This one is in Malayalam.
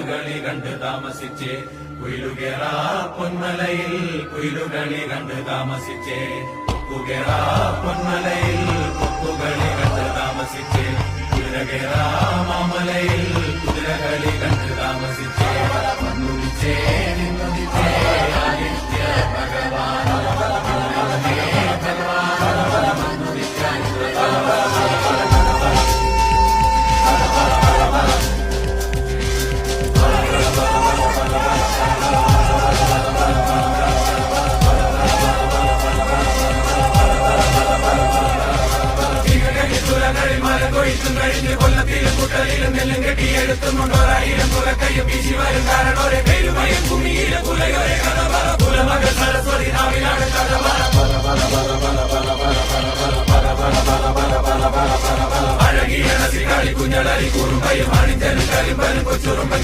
കളി കണ്ട് താമസിച്ചേ കുയിലുകേറ പൊന്മലയിൽ കുയിലുകളി കണ്ട് താമസിച്ചേ കൊക്കുകേറ പൊന്മലയിൽ കൊക്കുകളി കണ്ട് താമസിച്ചേ കുതിരകേറ മാമലയിൽ കുതിരകളി കണ്ട് താമസിച്ചേ വന്നുദിച്ചേ നിന്നുദിച്ചേ ആദിത്യ ഭഗവാൻ കൊയ്ത്തും കഴിഞ്ഞ് കൊല്ലത്തിലും കുട്ടലിലും നെല്ലും കെട്ടി എടുത്തുകൊണ്ടോരായിരം കുലക്കയ്യും വീശി വരും കാരണോരെ പേരുമയും ഭൂമിയിലെ കുലയോരെ കഥ പറ കുലമകൾ സരസ്വതി നാവിലാണ് കഥ പറ അഴകിയ നസികാളി കുഞ്ഞളി കുറുമ്പയും അണിഞ്ചലും കരിമ്പനും കൊച്ചുറുമ്പൻ